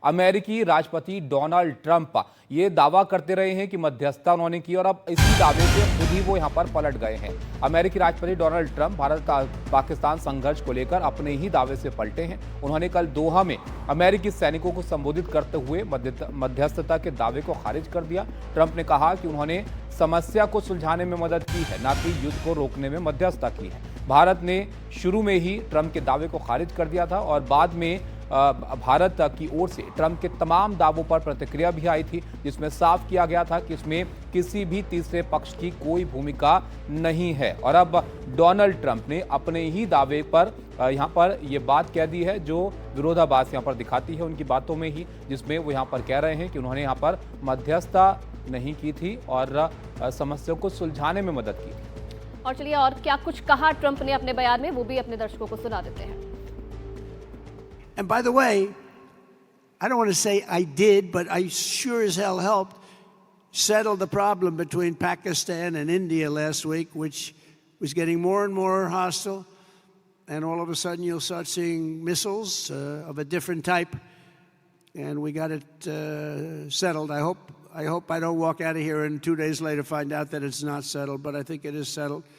अमेरिकी राष्ट्रपति Donald Trump ये दावा करते रहे हैं कि मध्यस्थता उन्होंने की और अब इसी दावे से खुद ही वो यहां पर पलट गए हैं। अमेरिकी राष्ट्रपति डोनाल्ड ट्रंप भारत का पाकिस्तान संघर्ष को लेकर अपने ही दावे से पलटे हैं। उन्होंने कल दोहा में अमेरिकी सैनिकों को संबोधित करते हुए मध्यस्थता के दावे को खारिज कर दिया। ट्रंप ने कहा कि उन्होंने समस्या को सुलझाने में मदद की है, न कि युद्ध को रोकने में मध्यस्थता की है। भारत ने शुरू में ही ट्रंप के दावे को खारिज कर दिया था और बाद में भारत की ओर से ट्रंप के तमाम दावों पर प्रतिक्रिया भी आई थी, जिसमें साफ किया गया था कि इसमें किसी भी तीसरे पक्ष की कोई भूमिका नहीं है। और अब डोनाल्ड ट्रंप ने अपने ही दावे पर यहां पर यह बात कह दी है जो विरोधाभास यहां पर दिखाती है उनकी बातों में ही, जिसमें वो यहां पर कह रहे हैं कि उन्होंने यहां पर मध्यस्थता नहीं की थी और समस्या को सुलझाने में मदद की थी। और चलिए और क्या कुछ कहा ट्रंप ने अपने बयान में, वो भी अपने दर्शकों को सुना देते हैं। And by the way, I don't want to say I did, but I sure as hell helped settle the problem between Pakistan and India last week, which was getting more and more hostile. And all of a sudden, you'll start seeing missiles of a different type. And we got it settled. I hope I don't walk out of here and 2 days later find out that it's not settled, but I think it is settled.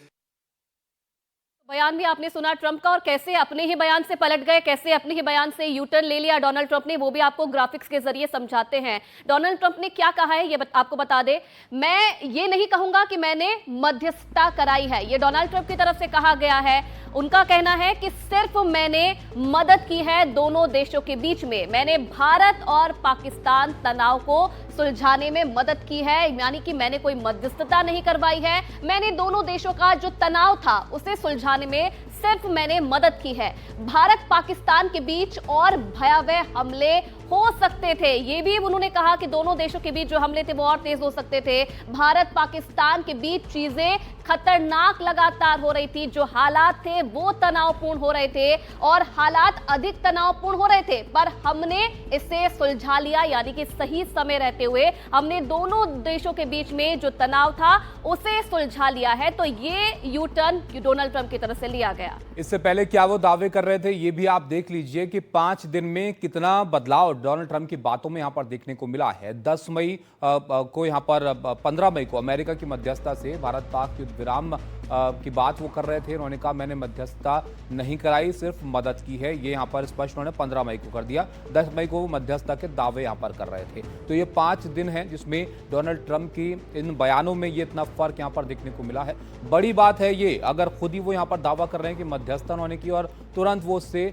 बयान भी आपने सुना Trump का और कैसे अपने ही बयान से पलट गए, कैसे अपने ही बयान से यू टर्न ले लिया डोनाल्ड ट्रंप ने, वो भी आपको ग्राफिक्स के जरिए समझाते हैं। डोनाल्ड ट्रंप ने क्या कहा है ये आपको बता दे। मैं ये नहीं कहूंगा कि मैंने मध्यस्थता कराई है, ये डोनाल्ड ट्रंप की तरफ से कहा गया है। उनका कहना है कि सिर्फ मैंने मदद की है दोनों देशों के बीच में, मैंने भारत और पाकिस्तान तनाव को सुलझाने में मदद की है, यानी कि मैंने कोई मध्यस्थता नहीं करवाई है। मैंने दोनों देशों का जो तनाव था उसे सुलझाने में सिर्फ मैंने मदद की है। भारत पाकिस्तान के बीच और भयावह हमले हो सकते थे, ये भी उन्होंने कहा कि दोनों देशों के बीच जो हमले थे वो और तेज हो सकते थे। भारत पाकिस्तान के बीच चीजें खतरनाक लगातार हो रही थी, जो हालात थे वो तनावपूर्ण हो रहे थे और हालात अधिक तनावपूर्ण हो रहे थे, पर हमने इसे सुलझा लिया, यानी कि सही समय रहते हुए हमने दोनों देशों के बीच में जो तनाव था उसे सुलझा लिया है। तो ये यू टर्न डोनाल्ड ट्रंप की तरफ से लिया गया। इससे पहले क्या वो दावे कर रहे थे ये भी आप देख लीजिए कि 5 दिन में कितना बदलाव डोनाल्ड ट्रंप की बातों में यहां पर देखने को मिला है। 10 मई को यहां पर 15 मई को अमेरिका की मध्यस्थता से भारत पाक युद्ध विराम की बात वो कर रहे थे। उन्होंने कहा मैंने मध्यस्थता नहीं कराई, सिर्फ मदद की है, ये यहां पर स्पष्ट उन्होंने 15 मई को कर दिया। 10 मई को वो मध्यस्थता के दावे यहां पर कर रहे थे। तो ये 5 दिन हैं जिसमें डोनाल्ड ट्रंप की इन बयानों में ये इतना फर्क यहां पर देखने को मिला है। बड़ी बात है ये, अगर खुद ही वो यहां पर दावा कर रहे हैं कि मध्यस्थता उन्होंने की और तुरंत वो उससे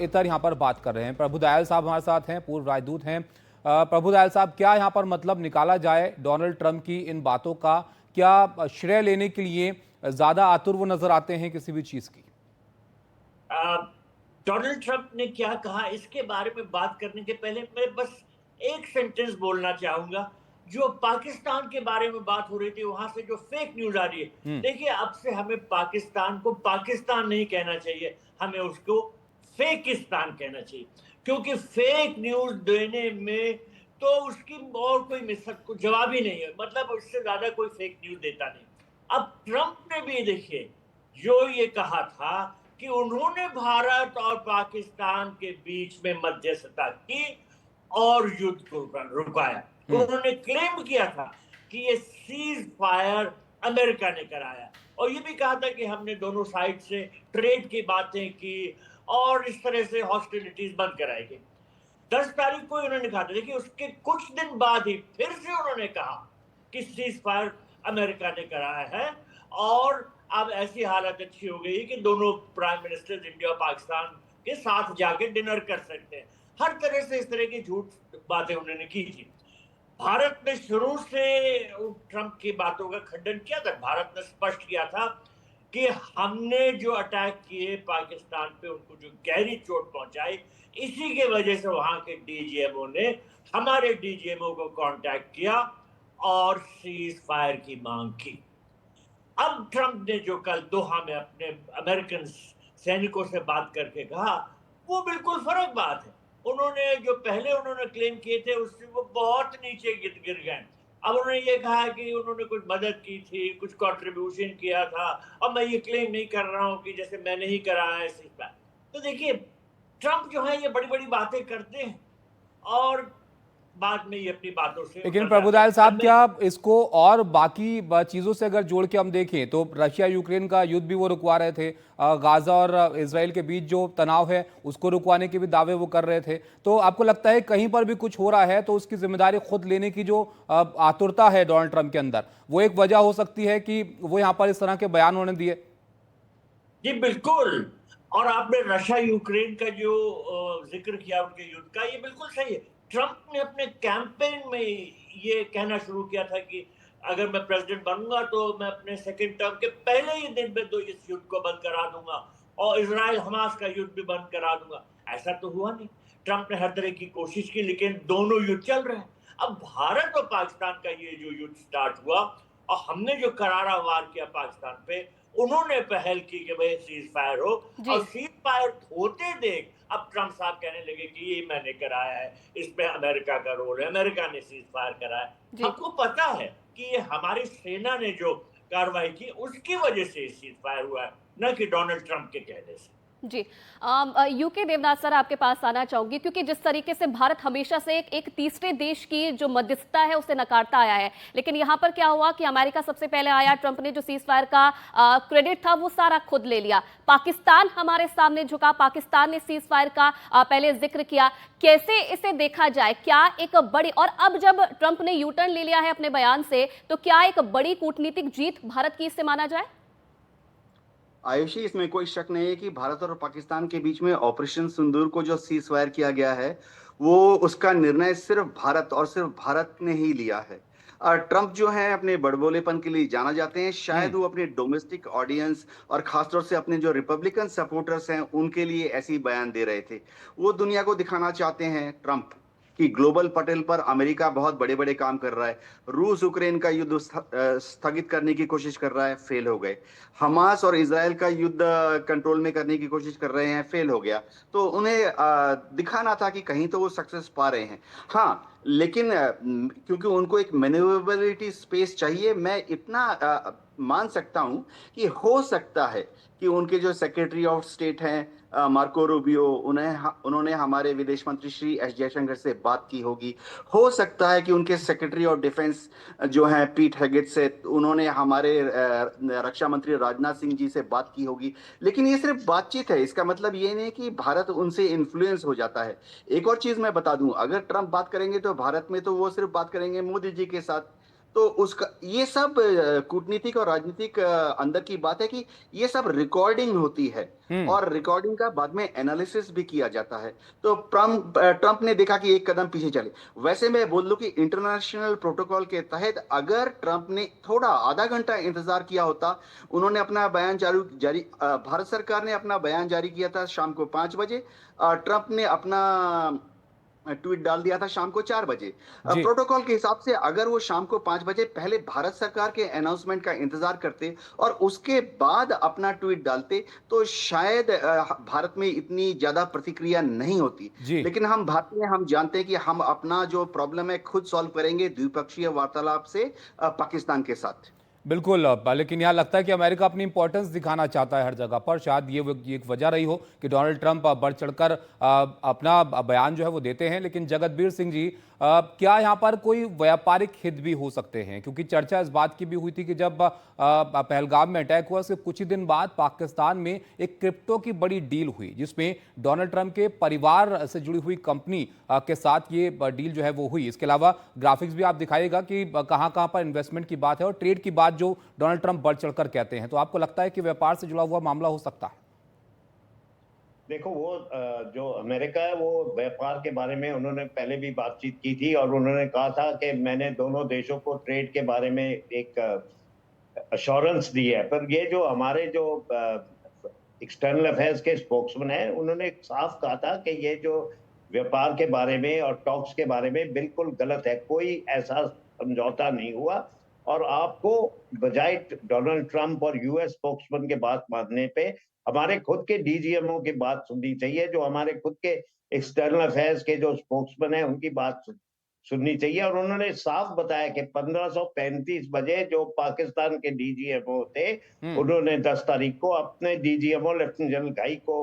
इतर यहां पर बात कर रहे हैं। प्रभु दयाल साहब हमारे साथ हैं, पूर्व राजदूत हैं। प्रभु दयाल साहब, क्या यहां पर मतलब निकाला जाए डोनाल्ड ट्रंप की इन बातों का? क्या श्रेय लेने के लिए ज्यादा आतुर वो नजर आते हैं किसी भी चीज की? डोनाल्ड ट्रंप ने क्या कहा इसके बारे में बात करने के पहले मैं बस एक सेंटेंस बोलना चाहूंगा। जो पाकिस्तान के बारे में बात हो रही थी, वहां से जो फेक न्यूज आ रही है, देखिए अब से हमें पाकिस्तान को पाकिस्तान नहीं कहना चाहिए, हमें उसको फेकिस्तान कहना चाहिए, क्योंकि फेक न्यूज देने में तो उसकी और कोई जवाब ही नहीं है, मतलब उससे ज्यादा कोई फेक न्यूज देता नहीं। अब ट्रंप ने भी देखिए जो ये कहा था कि उन्होंने भारत और पाकिस्तान के बीच में मध्यस्थता की और युद्ध को रुकाया। उन्होंने क्लेम किया था कि ये सीज फायर अमेरिका ने कराया और ये भी कहा था कि हमने दोनों साइड से ट्रेड की बातें की और इस तरह से हॉस्टिलिटीज बंद कराएंगे। 10 तारीख को उन्होंने कहा था। देखिए उसके कुछ दिन बाद ही फिर से उन्होंने कहा कि सीज फायर अमेरिका ने कराया है और अब ऐसी हालत अच्छी हो गई कि दोनों प्राइम मिनिस्टर इंडिया और पाकिस्तान के साथ जाके डिनर कर सकते हैं। हर तरह से इस तरह की झूठ बातें उन्होंने की थी। भारत ने शुरू से ट्रंप की बातों का खंडन किया था। भारत ने स्पष्ट किया था कि हमने जो अटैक किए पाकिस्तान पे, उनको जो गहरी चोट पहुंचाई, इसी के वजह से वहां के डीजीएमओ ने हमारे डीजीएमओ को कांटेक्ट किया और सीज फायर की मांग की। अब ट्रंप ने जो कल दोहा में अपने अमेरिकन सैनिकों से बात करके कहा, वो बिल्कुल फर्क बात है। उन्होंने जो पहले उन्होंने क्लेम किए थे उससे वो बहुत नीचे गिर गए। अब उन्होंने ये कहा कि उन्होंने कुछ मदद की थी, कुछ कंट्रीब्यूशन किया था, अब मैं ये क्लेम नहीं कर रहा हूं कि जैसे मैंने ही करा है। तो देखिए ट्रंप जो है ये बड़ी बड़ी बातें करते हैं, और बाद में ये अपनी बातों से लेकिन उतर प्रभुदयाल जाते हैं। साहब, क्या इसको और बाकी चीजों से अगर जोड़ के हम देखें तो रशिया यूक्रेन का युद्ध भी वो रुकवा रहे थे, गाजा और इजराइल के बीच जो तनाव है उसको रुकवाने के भी दावे वो कर रहे थे। तो आपको लगता है कहीं पर भी कुछ हो रहा है तो उसकी जिम्मेदारी खुद लेने की जो आतुरता है डोनाल्ड ट्रंप के अंदर, वो एक वजह हो सकती है कि वो यहाँ पर इस तरह के बयान उन्होंने दिए? जी बिल्कुल। और आपने रशिया यूक्रेन का जो जिक्र किया उनके युद्ध का, ये बिल्कुल सही है। ट्रंप ने अपने कैंपेन में ये कहना शुरू किया था कि अगर मैं प्रेसिडेंट बनूंगा तो मैं अपने सेकंड टर्म के पहले ही दिन में इस युद्ध को बंद करा दूंगा और इजराइल हमास का युद्ध भी बंद करा दूंगा। ऐसा तो हुआ नहीं। ट्रंप ने हर तरह की कोशिश की, लेकिन दोनों युद्ध चल रहे हैं। अब भारत और पाकिस्तान का ये जो युद्ध स्टार्ट हुआ और हमने जो करारा वार किया पाकिस्तान पे, उन्होंने पहल की कि भाई सीज फायर हो, और सीज फायर होते देख अब ट्रंप साहब कहने लगे कि ये मैंने कराया है, इसमें अमेरिका का रोल है, अमेरिका ने सीज फायर कराया। हमको पता है कि ये हमारी सेना ने जो कार्रवाई की उसकी वजह से सीज फायर हुआ है, न कि डोनाल्ड ट्रंप के कहने से। जी, यूके देवनाथ सर, आपके पास आना चाहूंगी, क्योंकि जिस तरीके से भारत हमेशा से एक तीसरे देश की जो मध्यस्थता है उसे नकारता आया है, लेकिन यहाँ पर क्या हुआ कि अमेरिका सबसे पहले आया, ट्रंप ने जो सीज फायर का क्रेडिट था वो सारा खुद ले लिया। पाकिस्तान हमारे सामने झुका, पाकिस्तान ने सीज फायर का पहले जिक्र किया। कैसे इसे देखा जाए? क्या एक बड़ी, और अब जब ट्रंप ने यू टर्न ले लिया है अपने बयान से, तो क्या एक बड़ी कूटनीतिक जीत भारत की इससे माना जाए? आयुषी, इसमें कोई शक नहीं है कि भारत और पाकिस्तान के बीच में ऑपरेशन सिंदूर को जो सीज फायर किया गया है, वो उसका निर्णय सिर्फ भारत और सिर्फ भारत ने ही लिया है। ट्रंप जो है अपने बड़बोलेपन के लिए जाना जाते हैं। शायद वो अपने डोमेस्टिक ऑडियंस और खासतौर से अपने जो रिपब्लिकन सपोर्टर्स हैं उनके लिए ऐसी बयान दे रहे थे। वो दुनिया को दिखाना चाहते हैं ट्रंप कि ग्लोबल पटेल पर अमेरिका बहुत बड़े बड़े काम कर रहा है। रूस यूक्रेन का युद्ध स्थगित करने की कोशिश कर रहा है, फेल हो गए। हमास और इजराइल का युद्ध कंट्रोल में करने की कोशिश कर रहे हैं, फेल हो गया। तो उन्हें दिखाना था कि कहीं तो वो सक्सेस पा रहे हैं। हाँ, लेकिन क्योंकि उनको एक मैन्यूवरेबिलिटी स्पेस चाहिए, मैं इतना मान सकता हूं कि हो सकता है कि उनके जो सेक्रेटरी ऑफ स्टेट हैं मार्को रूबियो, उन्होंने हमारे विदेश मंत्री श्री एस जयशंकर से बात की होगी। हो सकता है कि उनके सेक्रेटरी ऑफ डिफेंस जो हैं पीट हेगेट से, उन्होंने हमारे रक्षा मंत्री राजनाथ सिंह जी से बात की होगी। लेकिन ये सिर्फ बातचीत है, इसका मतलब ये नहीं कि भारत उनसे इन्फ्लुएंस हो जाता है। एक और चीज मैं बता दूं, अगर ट्रंप बात करेंगे तो भारत में तो वो सिर्फ बात करेंगे मोदी जी के साथ। तो उसका ये सब कूटनीतिक और राजनीतिक अंदर की बात है कि ये सब रिकॉर्डिंग होती है और रिकॉर्डिंग का बाद में एनालिसिस भी किया जाता है। तो ट्रंप ने देखा कि एक कदम पीछे चले। वैसे मैं बोल दूं कि इंटरनेशनल प्रोटोकॉल के तहत अगर ट्रंप ने थोड़ा आधा घंटा इंतजार किया होता, उन्होंने अपना बयान जारी भारत सरकार ने अपना बयान जारी किया था शाम को 5 बजे, ट्रंप ने अपना ट्वीट डाल दिया था शाम को 4 बजे। प्रोटोकॉल के हिसाब से अगर वो शाम को 5 बजे पहले भारत सरकार के अनाउंसमेंट का इंतजार करते और उसके बाद अपना ट्वीट डालते तो शायद भारत में इतनी ज्यादा प्रतिक्रिया नहीं होती। लेकिन हम भारतीय, हम जानते हैं कि हम अपना जो प्रॉब्लम है खुद सॉल्व करेंगे द्विपक्षीय वार्तालाप से पाकिस्तान के साथ। बिल्कुल, लेकिन यहाँ लगता है कि अमेरिका अपनी इंपॉर्टेंस दिखाना चाहता है हर जगह पर। शायद ये एक वजह रही हो कि डोनाल्ड ट्रंप बढ़ चढ़कर अपना बयान जो है वो देते हैं। लेकिन जगतबीर सिंह जी, क्या यहाँ पर कोई व्यापारिक हित भी हो सकते हैं? क्योंकि चर्चा इस बात की भी हुई थी कि जब पहलगाम में अटैक हुआ उसके कुछ ही दिन बाद पाकिस्तान में एक क्रिप्टो की बड़ी डील हुई, जिसमें डोनाल्ड ट्रंप के परिवार से जुड़ी हुई कंपनी के साथ ये डील जो है वो हुई। इसके अलावा ग्राफिक्स भी आप दिखाइएगा कि कहाँ कहाँ पर इन्वेस्टमेंट की बात है और ट्रेड की बात जो डोनाल्ड ट्रंप बढ़ चढ़कर कहते हैं। तो आपको लगता है कि व्यापार से जुड़ा हुआ मामला हो सकता है? देखो, वो जो अमेरिका है वो व्यापार के बारे में उन्होंने पहले भी बातचीत की थी और उन्होंने कहा था कि मैंने दोनों देशों को ट्रेड के बारे में एक अश्योरेंस दी है। पर ये जो हमारे जो एक्सटर्नल अफेयर्स के स्पोक्समैन हैं, उन्होंने साफ कहा था कि ये जो व्यापार के बारे में और टॉक्स के बारे में बिल्कुल गलत है, कोई ऐसा समझौता नहीं हुआ। और आपको बजाय डोनाल्ड ट्रंप और यूएस स्पोक्समैन के बात मानने पे हमारे खुद के डीजीएमओ की बात सुननी चाहिए, जो हमारे खुद के एक्सटर्नल अफेयर्स के जो स्पोक्समैन है उनकी बात सुननी चाहिए। और उन्होंने साफ बताया कि 1535 बजे जो पाकिस्तान के डीजीएमओ थे, उन्होंने 10 तारीख को अपने डीजीएमओ लेफ्टिनेंट जनरल घाई को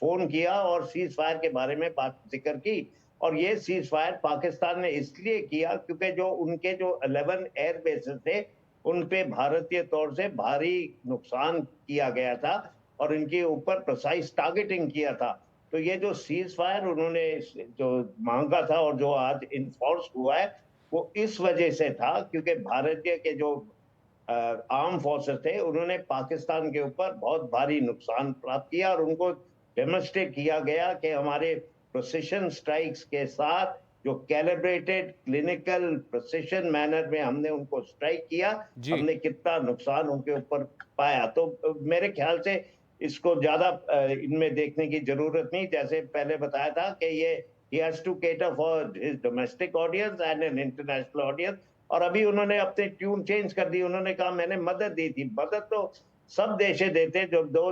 फोन किया और सीज फायर के बारे में बात जिक्र की। और ये सीज फायर पाकिस्तान ने इसलिए किया क्योंकि जो उनके जो 11 एयर बेसेस थे उन पे भारतीय तौर से भारी नुकसान किया गया था और इनके ऊपर प्रिसाइज टारगेटिंग किया था। तो ये जो सीज फायर उन्होंने जो मांगा था और जो आज इन्फोर्स हुआ है वो इस वजह से था क्योंकि भारतीय के जो आर्म फोर्सेस थे उन्होंने पाकिस्तान के ऊपर बहुत भारी नुकसान प्राप्त किया और उनको डेमोन्स्ट्रेट किया गया कि हमारे प्रिसिशन स्ट्राइक्स के साथ जो कैलिब्रेटेड क्लिनिकल प्रिसिशन मैनर में हमने उनको स्ट्राइक किया, हमने कितना नुकसान उनके ऊपर पाया। तो मेरे ख्याल से इसको ज्यादा इनमें देखने की जरूरत नहीं, जैसे पहले बताया था कि ये he has to cater for his domestic audience and an international audience। और अभी उन्होंने अपने ट्यून चेंज कर दी, उन्होंने कहा मैंने मदद दी थी। मदद तो सब देश देते, जब दो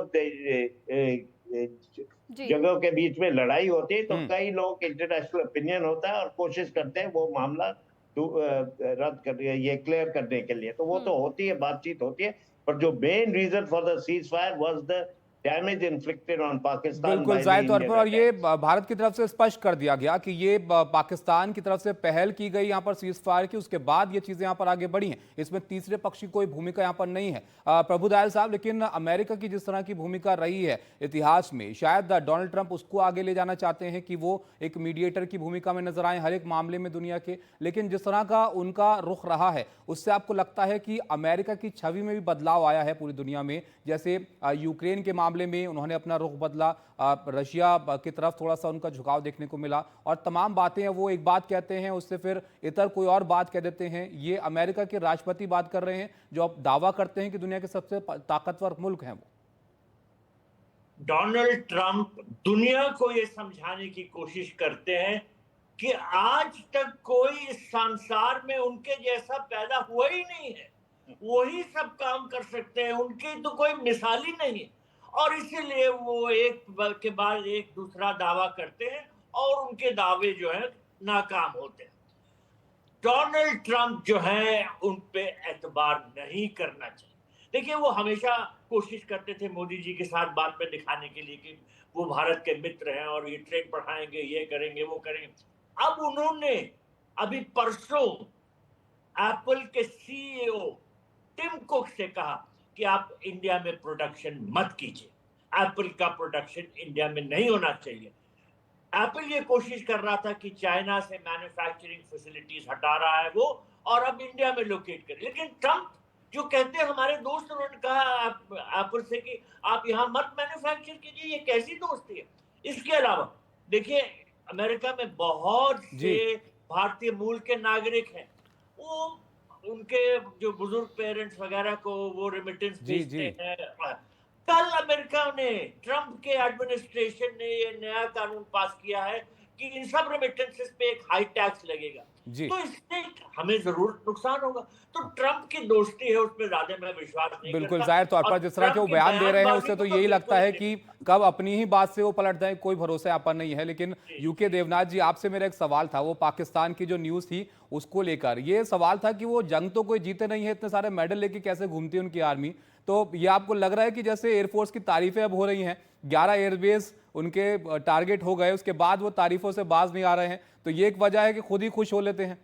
जगहों के बीच में लड़ाई होती है तो कई लोग इंटरनेशनल ओपिनियन होता है और कोशिश करते हैं वो मामला रद्द कर ये क्लियर करने के लिए, तो वो तो होती है, बातचीत होती है। पर जो main reason for the cease fire was the damage inflicted on Pakistan. बिल्कुल जाहिर तौर पर, और ये भारत की तरफ से स्पष्ट कर दिया गया कि ये पाकिस्तान की तरफ से पहल की गई यहाँ पर सीज फायर की, उसके बाद ये चीजें यहाँ पर आगे बढ़ी हैं। इसमें तीसरे पक्ष की कोई भूमिका यहाँ पर नहीं है प्रभुदयाल साहब। लेकिन अमेरिका की जिस तरह की भूमिका रही है इतिहास में, शायद डोनाल्ड ट्रंप उसको आगे ले जाना चाहते हैं कि वो एक मीडिएटर की भूमिका में नजर आए हर एक मामले में दुनिया के। लेकिन जिस तरह का उनका रुख रहा है उससे आपको लगता है कि अमेरिका की छवि में भी बदलाव आया है पूरी दुनिया में? जैसे यूक्रेन के मामले में उन्होंने अपना रुख बदला, रशिया की तरफ थोड़ा सा उनका झुकाव देखने को मिला, और तमाम बातें वो एक बात कहते हैं उससे फिर इतर कोई और बात कह देते हैं। ये अमेरिका के राष्ट्रपति बात कर रहे हैं जो अब दावा करते हैं कि दुनिया के सबसे ताकतवर मुल्क हैं वो। डोनाल्ड ट्रंप दुनिया को ये समझाने की कोशिश करते हैं कि आज तक कोई इस संसार में उनके जैसा पैदा हुआ ही नहीं है, वही सब काम कर सकते हैं, उनकी तो कोई मिसाल ही नहीं है। और इसीलिए वो एक के बाद एक दूसरा दावा करते हैं और उनके दावे जो है नाकाम होते हैं। डोनाल्ड ट्रंप जो है उन पे एतबार नहीं करना चाहिए। देखिए, वो हमेशा कोशिश करते थे मोदी जी के साथ बात पे दिखाने के लिए कि वो भारत के मित्र हैं और ये ट्रेड बढ़ाएंगे, ये करेंगे, वो करेंगे। अब उन्होंने अभी परसों एप्पल के सीईओ टिम कुक से कहा कि आप इंडिया में प्रोडक्शन मत कीजिए, एप्पल का प्रोडक्शन इंडिया में नहीं होना चाहिए। एप्पल ये कोशिश कर रहा था कि चाइना से मैन्युफैक्चरिंग फैसिलिटीज हटा रहा है वो और अब इंडिया में लोकेट करे। लेकिन ट्रंप जो कहते हैं, हमारे दोस्त, उन्होंने कहा एप्पल से कि आप यहाँ मत मैन्युफैक्चर कीजिए, ये कैसी दोस्ती है। इसके अलावा देखिए, अमेरिका में बहुत से भारतीय मूल के नागरिक हैं, वो उनके जो बुजुर्ग पेरेंट्स वगैरह को वो रेमिटेंस भेजते हैं। कल अमेरिका ने, ट्रंप के एडमिनिस्ट्रेशन ने ये नया कानून पास किया है कि इन सब रेमिटेंसेस पे एक हाई टैक्स लगेगा, तो इससे हमें जरूर नुकसान होगा। तो ट्रंप की दोस्ती है, उसमें ज्यादा मैं विश्वास नहीं बिल्कुल करता। जाहिर तौर पर जिस तरह के वो बयान दे रहे हैं उससे तो यही लगता है कि कब अपनी ही बात से वो पलट जाए, कोई भरोसा यहाँ पर नहीं है। लेकिन यूके देवनाथ जी, आपसे मेरा एक सवाल था, वो पाकिस्तान की जो न्यूज थी उसको लेकर ये सवाल था कि वो जंग तो कोई जीते नहीं है, इतने सारे मेडल लेके कैसे घूमती है उनकी आर्मी। तो ये आपको लग रहा है कि जैसे एयरफोर्स की तारीफें अब हो रही हैं, 11 एयरबेस उनके टारगेट हो गए, उसके बाद वो तारीफों से बाज नहीं आ रहे हैं, तो ये एक वजह है कि खुद ही खुश हो लेते हैं?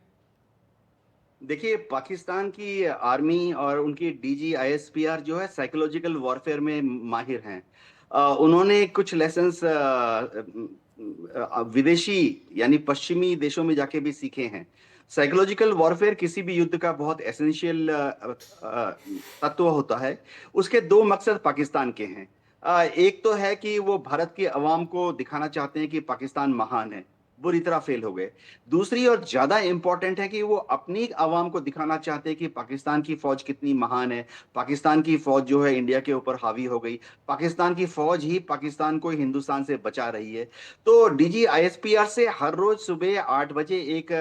देखिए, पाकिस्तान की आर्मी और उनकी डीजी आईएसपीआर जो है साइकोलॉजिकल वॉरफेयर में माहिर हैं। उन्होंने कुछ लेसन्स विदेशी यानी पश्चिमी देशों में जाके भी सीखे हैं। साइकोलॉजिकल वॉरफेयर किसी भी युद्ध का बहुत एसेंशियल तत्व होता है। उसके दो मकसद पाकिस्तान के हैं। एक तो है कि वो भारत की आवाम को दिखाना चाहते हैं कि पाकिस्तान महान है, बुरी तरह फेल हो गए। दूसरी और ज्यादा इंपॉर्टेंट है कि वो अपनी आवाम को दिखाना चाहते हैं कि पाकिस्तान की फौज कितनी महान है। पाकिस्तान की फौज जो है इंडिया के ऊपर हावी हो गई, पाकिस्तान की फौज ही पाकिस्तान को हिंदुस्तान से बचा रही है। तो डीजी आईएसपीआर से हर रोज सुबह 8 बजे एक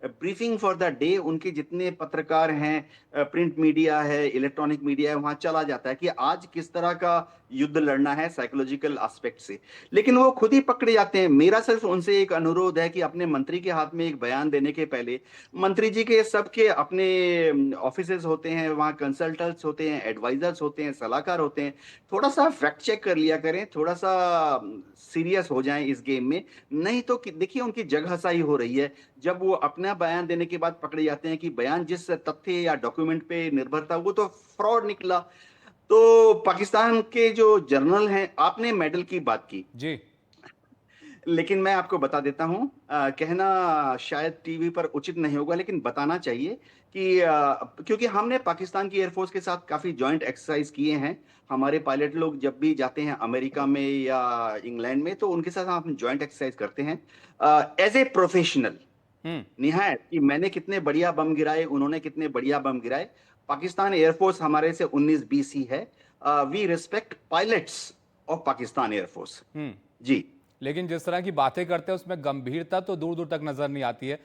ब्रीफिंग फॉर द डे उनके जितने पत्रकार हैं, प्रिंट मीडिया है, इलेक्ट्रॉनिक मीडिया है, वहां चला जाता है कि आज किस तरह का युद्ध लड़ना है साइकोलॉजिकल एस्पेक्ट से। लेकिन वो खुद ही पकड़े जाते हैं। मेरा सिर्फ उनसे एक अनुरोध है कि अपने मंत्री के हाथ में एक बयान देने के पहले, मंत्री जी के सबके अपने ऑफिसेज होते हैं, वहाँ कंसल्टेंट्स होते हैं, एडवाइजर्स होते हैं, सलाहकार होते हैं, थोड़ा सा फैक्ट चेक कर लिया करें, थोड़ा सा सीरियस हो जाएं इस गेम में। नहीं तो देखिए उनकी जगहसाई हो रही है। जब वो अपना बयान देने के बाद पकड़े जाते हैं कि बयान जिस तथ्य या डॉक्यूमेंट पे निर्भर था वो तो फ्रॉड निकला। तो पाकिस्तान के जो जर्नल हैं, आपने मेडल की बात की, जी। लेकिन मैं आपको बता देता हूं, कहना शायद टीवी पर उचित नहीं होगा लेकिन बताना चाहिए कि क्योंकि हमने पाकिस्तान की एयरफोर्स के साथ काफी जॉइंट एक्सरसाइज किए हैं। हमारे पायलट लोग जब भी जाते हैं अमेरिका में या इंग्लैंड में तो उनके साथ हम जॉइंट एक्सरसाइज करते हैं एज ए प्रोफेशनल। निहायत कि मैंने कितने बढ़िया बम गिराए, उन्होंने कितने बढ़िया बम गिराए। पाकिस्तान एयरफोर्स हमारे से 19-20 ही है। We respect pilots of Pakistan air force. जी। लेकिन जिस तरह की बातें करते हैं उसमें गंभीरता तो दूर दूर तक नजर नहीं आती है।